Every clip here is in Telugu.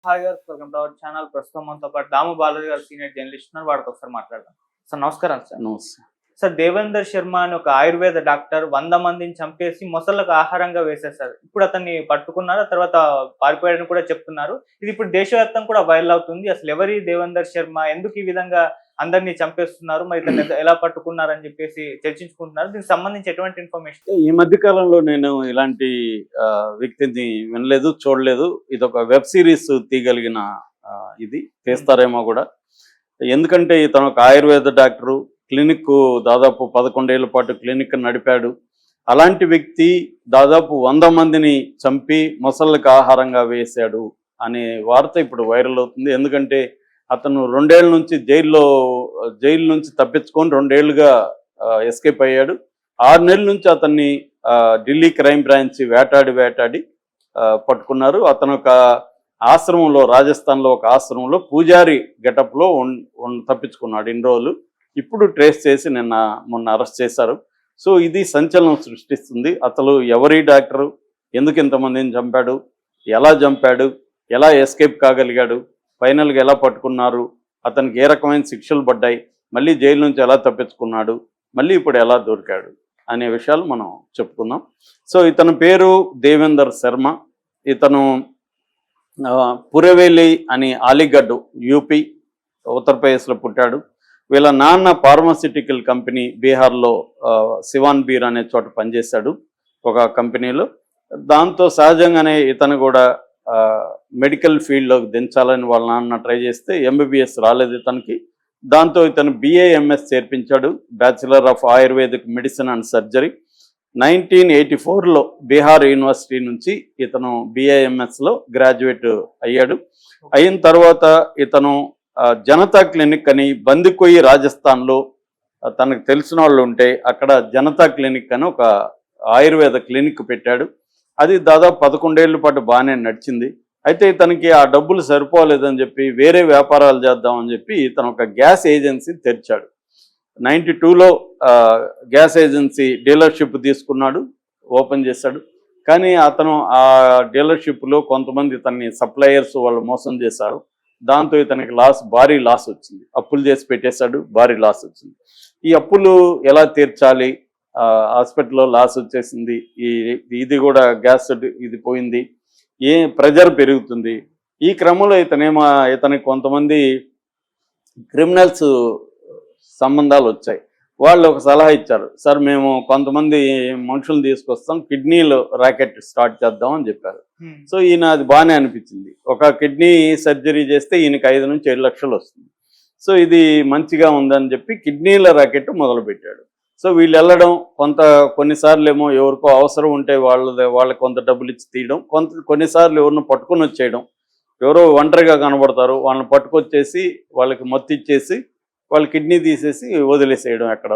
హాయ్ గారు, వెల్కమ్ టు అవర్ ఛానల్. ప్రస్తుతం మనతో పాటు దాము బాలాజీ గారు సీనియర్ జర్నలిస్ట్ ఉన్నారు. వాడితో ఒకసారి మాట్లాడదాం. సార్ నమస్కారం. నమస్తే. సార్, దేవేందర్ శర్మ అని ఒక ఆయుర్వేద డాక్టర్ 100 మందిని చంపేసి మొసళ్ళకు ఆహారంగా వేసేశారు. ఇప్పుడు అతన్ని పట్టుకున్నారు, తర్వాత పారిపోయాడని కూడా చెప్తున్నారు. ఇది ఇప్పుడు దేశవ్యాప్తంగా కూడా వైరల్ అవుతుంది. అసలు ఎవరి దేవేందర్ శర్మ, ఎందుకు ఈ విధంగా అందరినీ చంపేస్తున్నారు, మరి ఇతన్ని ఎలా పట్టుకున్నారని చెప్పేసి చర్చించుకుంటున్నారు. దీనికి సంబంధించి ఎటువంటి ఇన్ఫర్మేషన్? ఈ మధ్య కాలంలో నేను ఇలాంటి వ్యక్తిని వినలేదు, చూడలేదు. ఇది ఒక వెబ్ సిరీస్ తీయగలిగిన ఇది తీస్తారేమో కూడా. ఎందుకంటే ఇతను ఒక ఆయుర్వేద డాక్టరు, క్లినిక్ దాదాపు 11 ఏళ్ల పాటు క్లినిక్ నడిపాడు. అలాంటి వ్యక్తి దాదాపు 100 మందిని చంపి మొసళ్ళకు ఆహారంగా వేశాడు అనే వార్త ఇప్పుడు వైరల్ అవుతుంది. ఎందుకంటే అతను 2 ఏళ్ల నుంచి జైలు నుంచి తప్పించుకొని 2 ఏళ్లుగా ఎస్కేప్ అయ్యాడు. 6 నెలల నుంచి అతన్ని ఢిల్లీ క్రైమ్ బ్రాంచ్ వేటాడి పట్టుకున్నారు. అతను ఒక ఆశ్రమంలో, రాజస్థాన్లో ఒక ఆశ్రమంలో పూజారి గెటప్లో తప్పించుకున్నాడు ఇన్ని రోజులు. ఇప్పుడు ట్రేస్ చేసి మొన్న అరెస్ట్ చేశారు. సో ఇది సంచలనం సృష్టిస్తుంది. అసలు ఎవరి డాక్టరు, ఎందుకు ఇంతమందిని చంపాడు, ఎలా ఎస్కేప్ కాగలిగాడు, ఫైనల్గా ఎలా పట్టుకున్నారు, అతనికి ఏ రకమైన శిక్షలు పడ్డాయి, మళ్ళీ జైలు నుంచి ఎలా తప్పించుకున్నాడు, మళ్ళీ ఇప్పుడు ఎలా దొరికాడు అనే విషయాలు మనం చెప్పుకుందాం. సో ఇతని పేరు దేవేందర్ శర్మ. ఇతను పురవేలి అని అలీగఢ్, యూపీ, ఉత్తరప్రదేశ్లో పుట్టాడు. వీళ్ళ నాన్న ఫార్మాసిటికల్ కంపెనీ బీహార్లో సివాన్ బీర్ అనే చోట పనిచేశాడు ఒక కంపెనీలో. దాంతో సహజంగానే ఇతను కూడా మెడికల్ ఫీల్డ్లోకి దించాలని వాళ్ళ నాన్న ట్రై చేస్తే ఎంబీబీఎస్ రాలేదు ఇతనికి. దాంతో ఇతను BAMS చేర్పించాడు, bachelor of ayurvedic medicine and surgery. 1984లో బీహార్ యూనివర్సిటీ నుంచి ఇతను BAMSలో గ్రాడ్యుయేట్ అయ్యాడు. అయిన తర్వాత ఇతను జనతా క్లినిక్ అని బందికొయి, రాజస్థాన్లో తనకు తెలిసిన వాళ్ళు ఉంటే అక్కడ జనతా క్లినిక్ అని ఒక ఆయుర్వేద క్లినిక్ పెట్టాడు. అది దాదాపు 11 ఏళ్ల పాటు బాగానే నడిచింది. అయితే ఇతనికి ఆ డబ్బులు సరిపోలేదని చెప్పి వేరే వ్యాపారాలు చేద్దామని చెప్పి ఇతను ఒక గ్యాస్ ఏజెన్సీ తెరిచాడు. 92లో గ్యాస్ ఏజెన్సీ డీలర్షిప్ తీసుకున్నాడు, ఓపెన్ చేశాడు. కానీ అతను ఆ డీలర్షిప్లో కొంతమంది ఇతన్ని సప్లయర్స్ వాళ్ళు మోసం చేశారు. దాంతో ఇతనికి భారీ లాస్ వచ్చింది. అప్పులు చేసి పెట్టేశాడు, భారీ లాస్ వచ్చింది. ఈ అప్పులు ఎలా తీర్చాలి, హాస్పిటల్లో లాస్ వచ్చేసింది, ఇది కూడా గ్యాస్ ఇది పోయింది, ప్రెజర్ పెరుగుతుంది. ఈ క్రమంలో ఇతనికి కొంతమంది క్రిమినల్స్ సంబంధాలు వచ్చాయి. వాళ్ళు ఒక సలహా ఇచ్చారు, సార్ మేము కొంతమంది మనుషులు తీసుకొస్తాం, కిడ్నీలో ర్యాకెట్ స్టార్ట్ చేద్దాం అని చెప్పారు. సో ఈయన అది బాగానే అనిపించింది. ఒక కిడ్నీ సర్జరీ చేస్తే ఈయనకి 5 నుంచి 7 లక్షలు వస్తుంది. సో ఇది మంచిగా ఉందని చెప్పి కిడ్నీల ర్యాకెట్ మొదలుపెట్టాడు. సో వీళ్ళు వెళ్ళడం, కొన్నిసార్లు ఏమో ఎవరికో అవసరం ఉంటే వాళ్ళకి కొంత డబ్బులు ఇచ్చి తీయడం, కొన్నిసార్లు ఎవరిని పట్టుకొని వచ్చేయడం. ఎవరో ఒంటరిగా కనబడతారు, వాళ్ళని పట్టుకొచ్చేసి వాళ్ళకి మత్తు ఇచ్చేసి వాళ్ళ కిడ్నీ తీసేసి వదిలేసేయడం ఎక్కడ,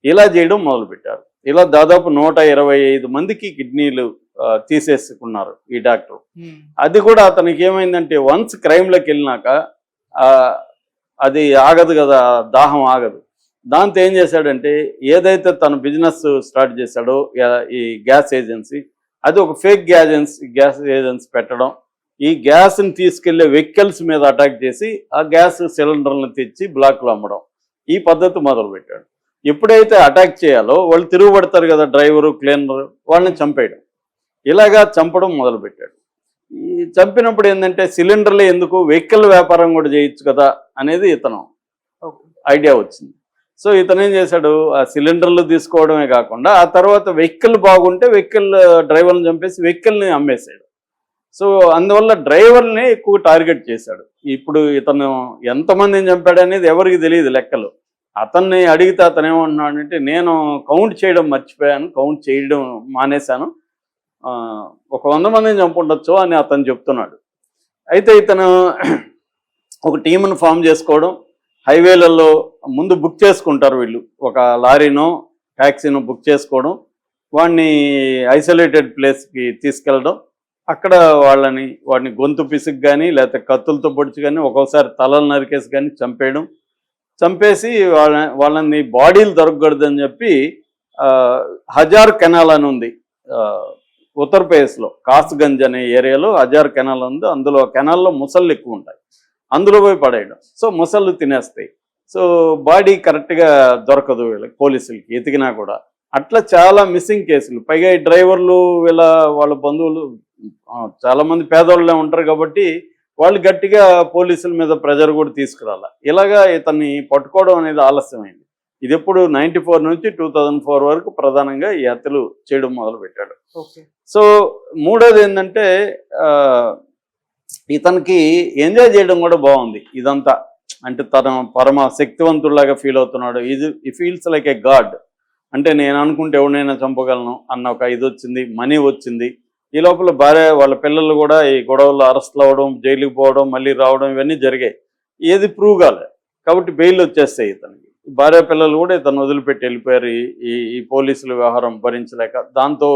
ఇలా చేయడం మొదలుపెట్టారు. ఇలా దాదాపు 125 మందికి కిడ్నీలు తీసేసుకున్నారు ఈ డాక్టర్. అది కూడా అతనికి ఏమైందంటే వన్స్ క్రైమ్లోకి వెళ్ళినాక అది ఆగదు కదా, దాహం ఆగదు. దాంతో ఏం చేశాడంటే ఏదైతే తను బిజినెస్ స్టార్ట్ చేశాడో ఈ గ్యాస్ ఏజెన్సీ, అది ఒక ఫేక్ గ్యాస్ ఏజెన్సీ పెట్టడం, ఈ గ్యాస్ని తీసుకెళ్లే వెహికల్స్ మీద అటాక్ చేసి ఆ గ్యాస్ సిలిండర్లను తెచ్చి బ్లాక్లో అమ్మడం, ఈ పద్ధతి మొదలుపెట్టాడు. ఎప్పుడైతే అటాక్ చేయాలో వాళ్ళు తిరుగుబడతారు కదా, డ్రైవరు, క్లీనరు, వాళ్ళని చంపేయడం, ఇలాగా చంపడం మొదలుపెట్టాడు. ఈ చంపినప్పుడు ఏంటంటే సిలిండర్లు ఎందుకు, వెహికల్ వ్యాపారం కూడా చేయొచ్చు కదా అనేది ఇతను ఐడియా వచ్చింది. సో ఇతను ఏం చేశాడు, ఆ సిలిండర్లు తీసుకోవడమే కాకుండా ఆ తర్వాత వెహికల్ బాగుంటే డ్రైవర్ని చంపేసి వెహికల్ని అమ్మేశాడు. సో అందువల్ల డ్రైవర్ని ఎక్కువ టార్గెట్ చేశాడు. ఇప్పుడు ఇతను ఎంతమందిని చంపాడు అనేది ఎవరికి తెలియదు లెక్కలు. అతన్ని అడిగితే అతను ఏమంటున్నాడంటే నేను కౌంట్ చేయడం మర్చిపోయాను, కౌంట్ చేయడం మానేశాను, ఒక 100 మందిని చంపుండొచ్చు అని అతను చెప్తున్నాడు. అయితే ఇతను ఒక టీంను ఫామ్ చేసుకోవడం, హైవేలలో ముందు బుక్ చేసుకుంటారు వీళ్ళు, ఒక లారీనో ట్యాక్సీనో బుక్ చేసుకోవడం, వాడిని ఐసోలేటెడ్ ప్లేస్కి తీసుకెళ్ళడం, అక్కడ వాడిని గొంతు పిసికి కానీ లేకపోతే కత్తులతో పొడిచి కానీ ఒక్కోసారి తలలు నరికేసి కానీ చంపేసి వాళ్ళని బాడీలు దొరకకూడదని చెప్పి హజార్ కెనాల్ అని ఉంది ఉత్తరప్రదేశ్లో కాస్గంజ్ అనే ఏరియాలో హజార్ కెనాల్ ఉంది. అందులో కెనాల్లో ముసళ్ళు ఎక్కువ ఉంటాయి, అందులో పోయి పడేయడం. సో ముసళ్ళు తినేస్తాయి. సో బాడీ కరెక్ట్గా దొరకదు వీళ్ళకి, పోలీసులకి ఎతికినా కూడా. అట్లా చాలా మిస్సింగ్ కేసులు. పైగా ఈ డ్రైవర్లు వాళ్ళ బంధువులు చాలామంది పేదవాళ్ళే ఉంటారు కాబట్టి వాళ్ళు గట్టిగా పోలీసుల మీద ప్రెజర్ కూడా తీసుకురాల. ఇలాగా ఇతన్ని పట్టుకోవడం అనేది ఆలస్యమైంది. ఇది ఎప్పుడు 94 నుంచి 2004 వరకు ప్రధానంగా ఈ హత్యలు చేయడం మొదలుపెట్టాడు. సో మూడోది ఏంటంటే ఇతనికి ఎంజాయ్ చేయడం కూడా బాగుంది ఇదంతా. అంటే తన పరమ శక్తివంతుడిలాగా ఫీల్ అవుతున్నాడు. ఈ ఫీల్స్ లైక్ ఏ గాడ్. అంటే నేను అనుకుంటే ఎవరినైనా చంపగలను అన్న ఒక ఇది వచ్చింది, మనీ వచ్చింది. ఈ లోపల భార్య వాళ్ళ పిల్లలు కూడా ఈ గొడవల్లో అరెస్ట్లు అవ్వడం, జైలుకి పోవడం, మళ్ళీ రావడం ఇవన్నీ జరిగాయి. ఏది ప్రూవ్ కాలే కాబట్టి బెయిల్ వచ్చేస్తాయి ఇతనికి. భార్య పిల్లలు కూడా ఇతను వదిలిపెట్టి వెళ్ళిపోయారు ఈ పోలీసుల వ్యవహారం భరించలేక. దాంతో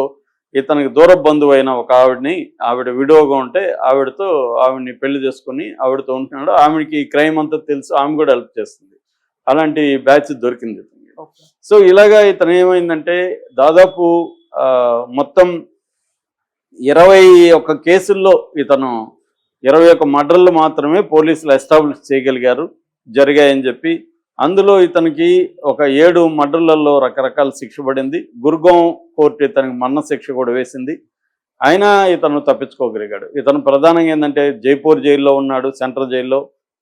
ఇతనికి దూర బంధువు అయిన ఒక ఆవిడ విడోగా ఉంటే ఆవిడని పెళ్లి చేసుకుని ఆవిడతో ఉంటున్నాడు. ఆమెకి ఈ క్రైమ్ అంతా తెలుసు, ఆమె కూడా హెల్ప్ చేస్తుంది. అలాంటి బ్యాచ్ దొరికింది ఇతనికి. సో ఇలాగా ఇతను ఏమైందంటే దాదాపు మొత్తం 21 కేసుల్లో ఇతను 21 మర్డర్లు మాత్రమే పోలీసులు ఎస్టాబ్లిష్ చేయగలిగారు జరిగాయని చెప్పి. అందులో ఇతనికి ఒక 7 మర్డర్లలో రకరకాల శిక్ష పడింది. గుర్గాం కోర్టు ఇతనికి మరణ శిక్ష కూడా వేసింది. అయినా ఇతను తప్పించుకోగలిగాడు. ఇతను ప్రధానంగా ఏంటంటే జైపూర్ జైల్లో ఉన్నాడు, సెంట్రల్ జైల్లో,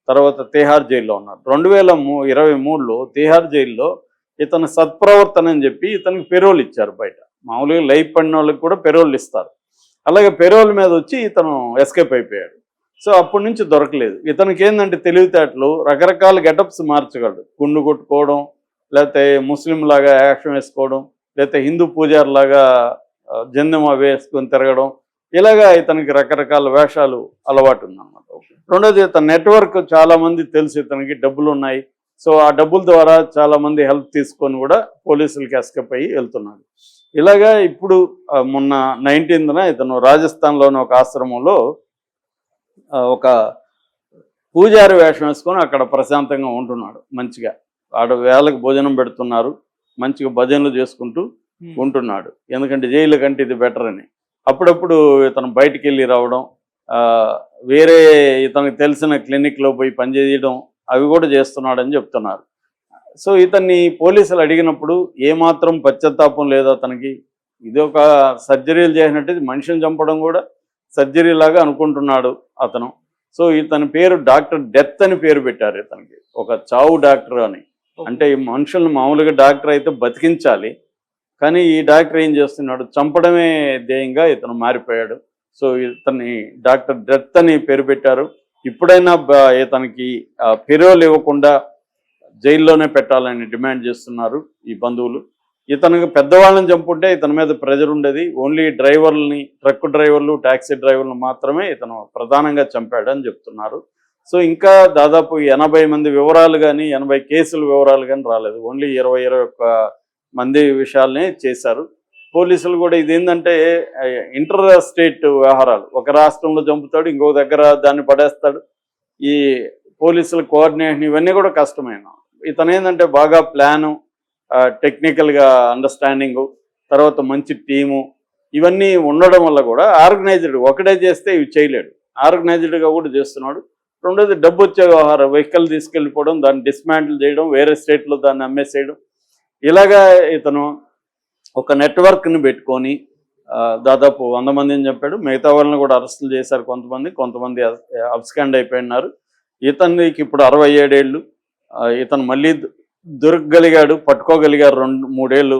తర్వాత తిహార్ జైల్లో ఉన్నాడు. 2023లో తిహార్ జైల్లో ఇతను సత్ప్రవర్తన అని చెప్పి ఇతనికి పెరోల్ ఇచ్చారు. బయట మామూలుగా లైఫ్ పడిన వాళ్ళకి కూడా పెరోల్ ఇస్తారు. అలాగే పెరోల్ మీద వచ్చి ఇతను ఎస్కేప్ అయిపోయాడు. సో అప్పటి నుంచి దొరకలేదు. ఇతనికి ఏంటంటే తెలివితేటలు, రకరకాల గెటప్స్ మార్చగలడు. గుండు కొట్టుకోవడం, లేకపోతే ముస్లిం లాగా యాక్షన్ వేసుకోవడం, లేకపోతే హిందూ పూజారి లాగా జందెమ వేసుకొని తిరగడం, ఇలాగా ఇతనికి రకరకాల వేషాలు అలవాటు ఉందన్నమాట. రెండోది ఇతని నెట్వర్క్ చాలా మంది తెలుసు, ఇతనికి డబ్బులు ఉన్నాయి. సో ఆ డబ్బుల ద్వారా చాలా మంది హెల్ప్ తీసుకొని కూడా పోలీసులకి ఎస్కేప్ అయ్యి వెళ్తున్నాడు. ఇలాగా ఇప్పుడు మొన్న 19న ఇతను రాజస్థాన్లోని ఒక ఆశ్రమంలో ఒక పూజారి వేషం వేసుకొని అక్కడ ప్రశాంతంగా ఉంటున్నాడు. మంచిగా ఆడ వేళకు భోజనం పెడుతున్నారు, మంచిగా భజనలు చేసుకుంటూ ఉంటున్నాడు. ఎందుకంటే జైలు కంటే ఇది బెటర్ అని. అప్పుడప్పుడు ఇతను బయటికి వెళ్ళి రావడం, వేరే ఇతనికి తెలిసిన క్లినిక్లో పోయి పనిచేయడం అవి కూడా చేస్తున్నాడని చెప్తున్నారు. సో ఇతన్ని పోలీసులు అడిగినప్పుడు ఏమాత్రం పశ్చాత్తాపం లేదు అతనికి. ఇది ఒక సర్జరీలు చేసినట్టు మనిషిని చంపడం కూడా సర్జరీ లాగా అనుకుంటున్నాడు అతను. సో ఇతని పేరు డాక్టర్ డెత్ అని పేరు పెట్టారు ఇతనికి, ఒక చావు డాక్టర్ అని. అంటే ఈ మనుషులను మామూలుగా డాక్టర్ అయితే బతికించాలి, కానీ ఈ డాక్టర్ ఏం చేస్తున్నాడు, చంపడమే ధ్యేయంగా ఇతను మారిపోయాడు. సో ఇతన్ని డాక్టర్ డెత్ అని పేరు పెట్టారు. ఇప్పుడైనా ఇతనికి పెరోల్ ఇవ్వకుండా జైల్లోనే పెట్టాలని డిమాండ్ చేస్తున్నారు ఈ బంధువులు. ఇతనికి పెద్దవాళ్ళని చంపుంటే ఇతని మీద ప్రెజర్ ఉండేది. ఓన్లీ డ్రైవర్లని, ట్రక్ డ్రైవర్లు, ట్యాక్సీ డ్రైవర్లు మాత్రమే ఇతను ప్రధానంగా చంపాడు అని చెప్తున్నారు. సో ఇంకా దాదాపు 80 మంది వివరాలు కానీ, 80 కేసుల వివరాలు కానీ రాలేదు. ఓన్లీ 21 మంది విషయాలనే చేశారు పోలీసులు కూడా. ఇది ఏంటంటే ఇంటర్ స్టేట్ వ్యవహారాలు. ఒక రాష్ట్రంలో చంపుతాడు, ఇంకొక దగ్గర దాన్ని పడేస్తాడు. ఈ పోలీసుల కోఆర్డినేషన్ ఇవన్నీ కూడా కష్టమైన. ఇతను ఏంటంటే బాగా ప్లాను, టెక్నికల్గా అండర్స్టాండింగు, తర్వాత మంచి టీము, ఇవన్నీ ఉండడం వల్ల కూడా ఆర్గనైజ్డ్. ఒకటే చేస్తే ఇవి చేయలేడు, ఆర్గనైజ్డ్గా కూడా చేస్తున్నాడు. రెండోది డబ్బు వచ్చే వ్యవహారం, వెహికల్ తీసుకెళ్ళిపోవడం, దాన్ని డిస్మాంటిల్ చేయడం, వేరే స్టేట్లో దాన్ని అమ్మేసేయడం. ఇలాగా ఇతను ఒక నెట్వర్క్ని పెట్టుకొని దాదాపు 100 మందిని చెప్పాడు. మిగతా వాళ్ళని కూడా అరెస్టులు చేశారు కొంతమంది అబ్స్కాండ్ అయిపోయినారు. ఇతనికి ఇప్పుడు 67 ఏళ్ళు. ఇతను మళ్ళీ దొరకగలిగాడు, పట్టుకోగలిగారు 2-3 ఏళ్ళు.